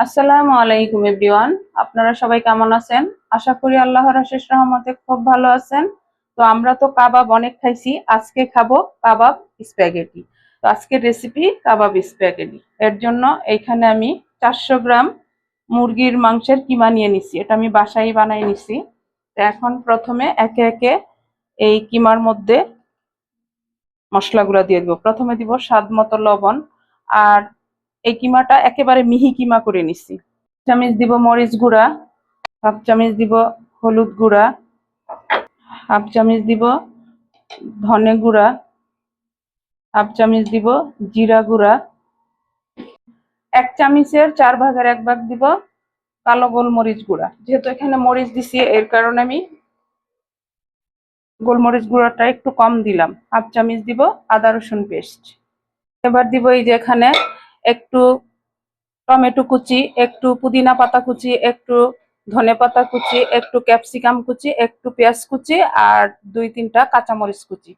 আসসালামু আলাইকুম এভরিওয়ান। আপনারা সবাই কেমন আছেন? আশা করি আল্লাহর অশেষ রহমতে খুব ভালো আছেন। তো আমরা তো কাবাব অনেক খাইছি, আজকে খাবো কাবাব স্প্যাগেটি। তো আজকের রেসিপি কাবাব স্প্যাগেটি। এর জন্য এইখানে আমি 400 গ্রাম মুরগির মাংসের কিমা নিয়ে নিছি, এটা আমি বাসায় বানাই নিছি। তো এখন প্রথমে একে একে এই কিমার মধ্যে মশলাগুলো দিয়ে দিব। প্রথমে দিব স্বাদ মতো লবণ। আর এই কিমাটা একেবারে মিহি কিমা করে নিছি। চামচ দিব মরিচ গুঁড়া, হাফ চামচ দিব হলুদ গুঁড়া, হাফ চামচ দিব ধনে গুঁড়া, হাফ চামচ দিব জিরা গুঁড়া, 1 চামচের 4/1 ভাগ দিব কালো গোলমরিচ গুঁড়া। যেহেতু এখানে মরিচ দিছি এর কারণে আমি গোলমরিচ গুঁড়াটা একটু কম দিলাম। হাফ চামচ দিব আদা রসুন পেস্ট। এবার দিব এই যে এখানে একটু টমেটো কুচি, একটু পুদিনা পাতা কুচি, একটু ধনে পাতা কুচি, একটু ক্যাপসিকাম কুচি, একটু পেঁয়াজ কুচি আর 2-3টা কাঁচামরিচ কুচি।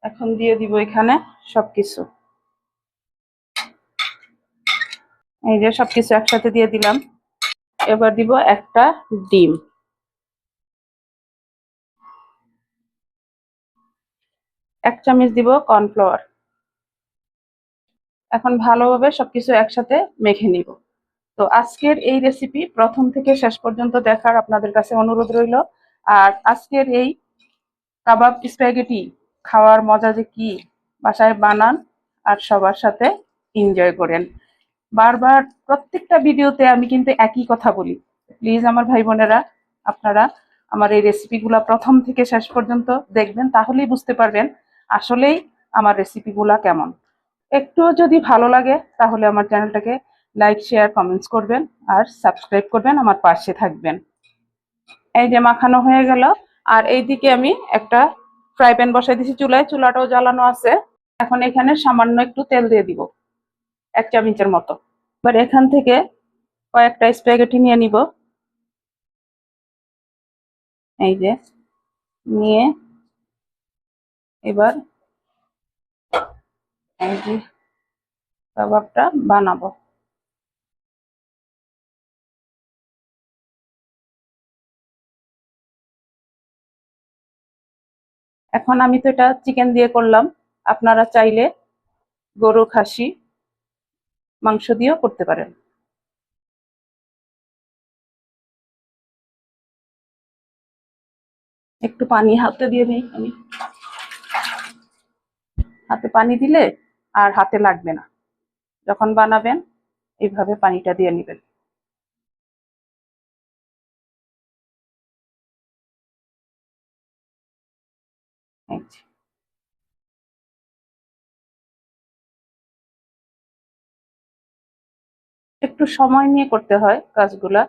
এখন দিয়ে দিব এখানে সবকিছু। এই যে সবকিছু একসাথে দিয়ে দিলাম। এবার দিব একটা ডিম, 1 চামচ দিব কর্নফ্লাওয়ার। এখন ভালোভাবে সবকিছু একসাথে মেখে নিব। তো আজকের এই রেসিপি প্রথম থেকে শেষ পর্যন্ত দেখার আপনাদের কাছে অনুরোধ রইল। আর আজকের এই কাবাব স্প্যাগেটি খাওয়ার মজা যে কি, বাসায় বানান আর সবার সাথে এনজয় করেন। বারবার প্রত্যেকটা ভিডিওতে আমি কিন্তু একই কথা বলি, প্লিজ আমার ভাই বোনেরা আপনারা আমার এই রেসিপিগুলা প্রথম থেকে শেষ পর্যন্ত দেখবেন, তাহলেই বুঝতে পারবেন আসলেই আমার রেসিপিগুলা কেমন। একটু যদি ভালো লাগে তাহলে আমার চ্যানেলটাকে লাইক শেয়ার কমেন্টস করবেন আর সাবস্ক্রাইব করবেন, আমার পাশে থাকবেন। এই যে মাখানো হয়ে গেল। আর এইদিকে আমি একটা ফ্রাই প্যান বসাই দিয়েছি চুলায়, চুলাটাও জ্বালানো আছে। এখন এখানে সামান্য একটু তেল দিয়ে দিব, 1 চামচের মতো। এবার এখান থেকে কয়েকটা স্প্যাগেটি নিয়ে নিব। এই যে নিয়ে এবার এই যে কাবাবটা বানাবো। এখন আমি তো এটা চিকেন দিয়ে করলাম, আপনারা চাইলে গরু, খাসি মাংস দিয়েও করতে পারেন। একটু পানি হাতে দিয়ে নিই আমি, হাতে পানি দিলে আর হাতে লাগবে না। যখন বানাবেন এইভাবে পানিটা দিয়ে নেবেন। একটু সময় নিয়ে করতে হয় কাজগুলা।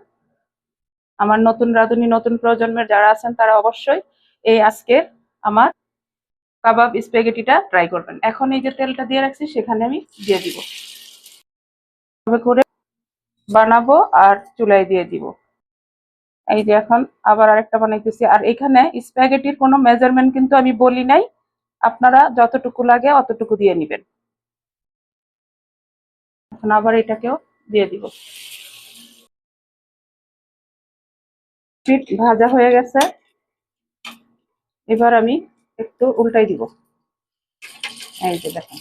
আমার নতুন রাঁধুনি, নতুন প্রজন্মের যারা আছেন তারা অবশ্যই এই আজকের আমার কাবাব স্প্যাগেটিটা ট্রাই করবেন। এখন এই যে তেলটা দিয়ে রাখছি সেখানে আমি দিয়ে দিব, এভাবে করে বানাবো আর চুলায় দিয়ে দিব। এই যে এখন আবার আরেকটা বানাইতেছি। আর এখানে স্প্যাগেটির কোনো মেজারমেন্ট কিন্তু আমি বলি নাই, আপনারা যতটুকু লাগে অতটুকু দিয়ে নেবেন। এখন আবার এটাকেও দিয়ে দিব। ভাজা হয়ে গেছে, এবার আমি একটু উল্টাই দিব। এই যে দেখেন,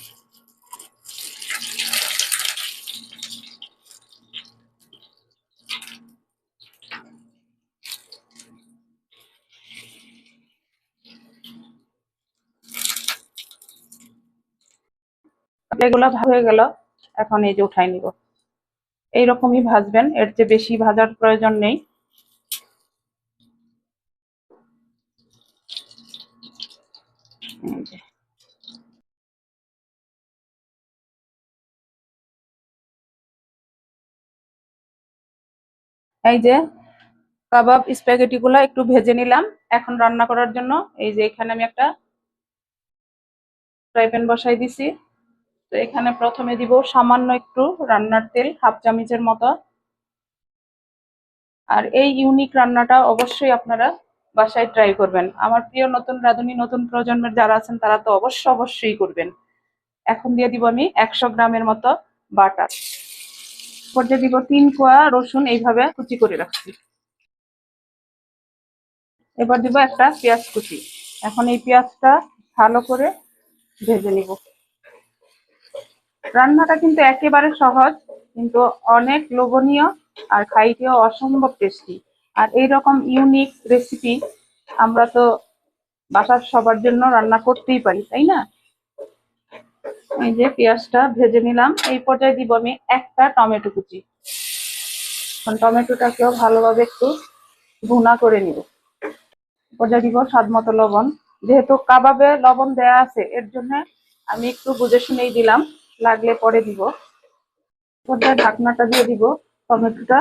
এগুলা হয়ে গেল। এখন এই যে উঠাই নিব। এইরকমই ভাজবেন, এর চেয়ে বেশি ভাজার প্রয়োজন নেই। এই যে কাবাব স্প্যাগেটি গুলা একটু ভেজে নিলাম। এখন রান্না করার জন্য এই যে এখানে আমি একটা ফ্রাই প্যান বসাই দিছি। তো এখানে প্রথমে দিব সামান্য একটু রান্নার তেল, হাফ চামচের মতো। আর এই ইউনিক রান্নাটা অবশ্যই আপনারা বাসায় ট্রাই করবেন। আমার প্রিয় নতুন রাঁধুনি, নতুন প্রজন্মের যারা আছেন তারা তো অবশ্যই করবেন। এখন দিয়ে দিব আমি 100 গ্রামের মতো বাটার। পর্যায়ে দিব 3 কোয়া রসুন এইভাবে কুচি করে রাখছি। এবার দিব একটা পেঁয়াজ কুচি। এখন এই পেঁয়াজটা ভালো করে ভেজে নিব। রান্নাটা কিন্তু একেবারে সহজ, কিন্তু অনেক লোভনীয় আর খাইতেও অসম্ভব টেস্টি। আর এইরকম ইউনিক রেসিপি আমরা তো বাসার সবার জন্য রান্না করতেই পারি, তাই না? এই যে পেঁয়াজটা ভেজে নিলাম। এই পর্যায়ে দিব আমি একটা টমেটো কুচি। টমেটোটাকেও ভালোভাবে একটু ভুনা করে নিব। পর্যায়ে দিব স্বাদ মতো লবণ। যেহেতু কাবাবে লবণ দেয়া আছে, এর জন্য আমি একটু বুঝে শুনেই দিলাম, লাগলে পরে দিব। পর্যায়ে ঢাকনাটা দিয়ে দিব। টমেটোটা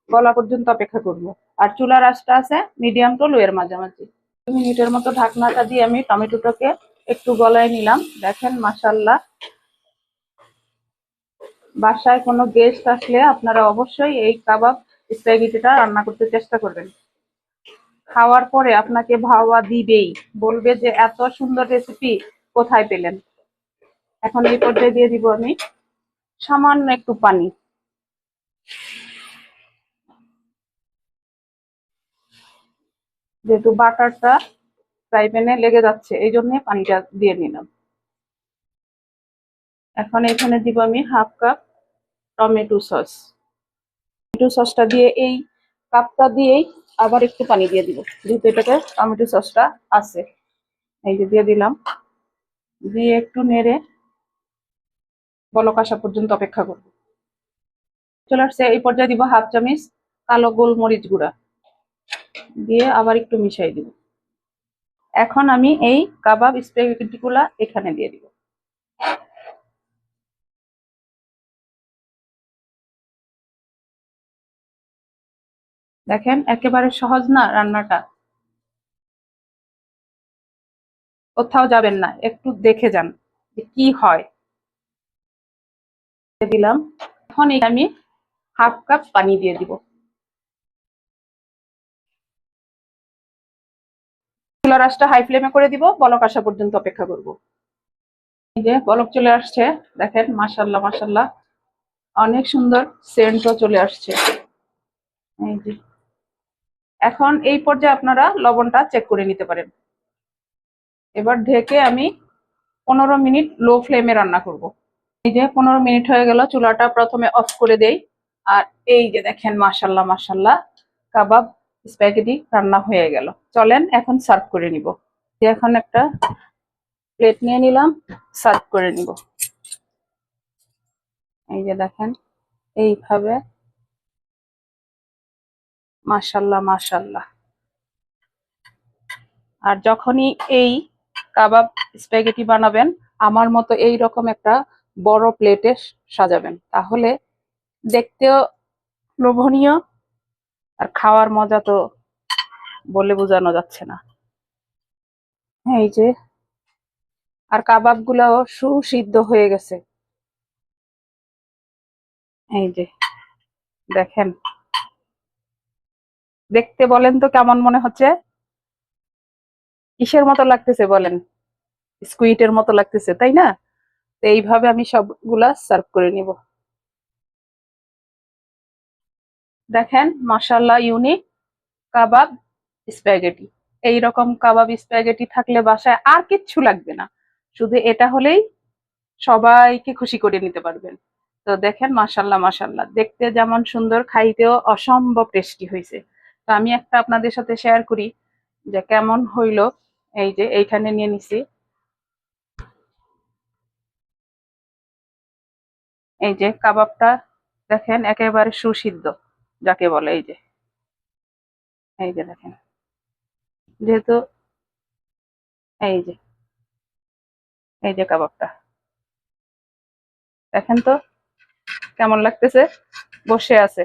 গলা পর্যন্ত অপেক্ষা করব। আর চুলার আঁচটা আছে মিডিয়াম টু লো এর মাঝামাঝি। 2 মিনিটের মতো ঢাকনাটা দিয়ে আমি টমেটোটাকে একটু গলায় নিলাম। দেখেন মাশাআল্লাহ। বাসায় কোনো গেস্ট আসলে আপনারা অবশ্যই এই কাবাব স্প্যাগেটিটা রান্না করতে চেষ্টা করবেন। খাওয়ার পরে আপনাকে ভাওয়া দিবেই, বলবে যে এত সুন্দর রেসিপি কোথায় পেলেন। এখন এই পর্যায়ে দিয়ে দিব আমি সামান্য একটু পানি। যেহেতু বাটারটা ফ্রাই প্যানে লেগে যাচ্ছে, এই জন্য পানিটা দিয়ে নিলাম। এখন এখানে দিব আমি half cup tomato sauce. Tomato সসটা দিয়ে এই কাপটা দিয়েই আবার একটু পানি দিয়ে দিব, যেহেতু এটাতে টমেটো সসটা আছে। এই যে দিয়ে দিলাম। দিয়ে একটু নেড়ে বলক আসা পর্যন্ত অপেক্ষা করব। চলে আসছে। এই পর্যায়ে দিব হাফ চামচ কালো গোলমরিচ গুঁড়া, দিয়ে আবার একটু মিশাই দিব। এখন আমি এই কাবাব স্প্যাগেটিগুলা এখানে দিয়ে দিব। দেখেন একেবারে সহজ না রান্নাটা? কোথাও যাবেন না, একটু দেখে যান যে কি হয়। দিলাম। এখন আমি হাফ কাপ পানি দিয়ে দিব। চুলার আঁচটা হাই ফ্লেমে করে দিব, বলক আসা পর্যন্ত অপেক্ষা করব। এই যে বলক চলে আসছে, দেখেন মাশাআল্লাহ মাশাআল্লাহ, অনেক সুন্দর সেন্টও চলে আসছে। এই যে এখন এই পর্যায়ে আপনারা লবণটা চেক করে নিতে পারেন। এবার ঢেকে আমি 15 মিনিট লো ফ্লেমে রান্না করব। এই যে 15 মিনিট হয়ে গেল, চুলাটা প্রথমে অফ করে দেই। আর এই যে দেখেন মাশাআল্লাহ মাশাআল্লাহ, কাবাব স্প্যাগেটি রান্না হয়ে গেল। চলেন এখন সার্ভ করে নিব। এখন একটা প্লেট নিয়ে নিলাম, সার্ভ করে নিব। এই যে দেখেন এইভাবে, মাশাআল্লাহ মাশাআল্লাহ। আর যখনই এই কাবাব স্প্যাগেটি বানাবেন, আমার মতো এই রকম একটা বড় প্লেটে সাজাবেন, তাহলে দেখতেও লোভনীয় আর খাওয়ার মজা তো বলে বোঝানো যাচ্ছে না। এই যে, আর কাবাব গুলাও সুসিদ্ধ হয়ে গেছে। এই যে দেখেন, দেখতে বলেন তো কেমন মনে হচ্ছে? কিসের মতো লাগতেছে বলেন? স্কুইটের মতো লাগতেছে, তাই না? তো এইভাবে আমি সবগুলা সার্ভ করে নিব। দেখেন মাশাআল্লাহ, ইউনিক কাবাব স্প্যাগেটি। এইরকম কাবাব স্প্যাগেটি থাকলে বাসায় আর কিচ্ছু লাগবে না, শুধু এটা হলেই সবাইকে খুশি করে নিতে পারবেন। তো দেখেন মাশাআল্লাহ মাশাআল্লাহ, দেখতে যেমন সুন্দর, খাইতেও অসম্ভব টেস্টি হয়েছে। তো আমি একটা আপনাদের সাথে শেয়ার করি যে কেমন হইলো। এই যে এইখানে নিয়ে নিছি। এই যে কাবাবটা দেখেন একেবারে সুসিদ্ধ যাকে বলে। এই যে, এই যে দেখেন, যেহেতু এই যে, এই যে কাবাবটা দেখেন তো কেমন লাগতেছে, বসে আছে।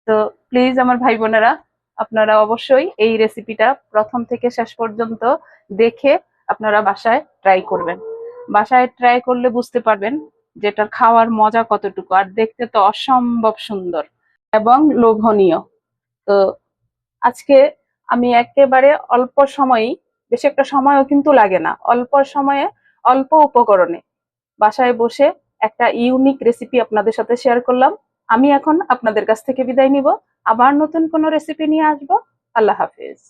তো প্লিজ আমার ভাই বোনেরা, আপনারা অবশ্যই এই রেসিপিটা প্রথম থেকে শেষ পর্যন্ত দেখে আপনারা বাসায় ট্রাই করবেন। বাসায় ট্রাই করলে বুঝতে পারবেন যেটা খাওয়ার মজা কতটুকু, আর দেখতে তো অসম্ভব সুন্দর এবং লোভনীয়। তো আজকে আমি একেবারে অল্প সময়েই, বেশি একটা সময়ও কিন্তু লাগে না, অল্প সময়ে অল্প উপকরণে বাসায় বসে একটা ইউনিক রেসিপি আপনাদের সাথে শেয়ার করলাম। আমি এখন আপনাদের কাছ থেকে বিদায় নিব, আবার নতুন কোনো রেসিপি নিয়ে আসবো। আল্লাহ হাফেজ।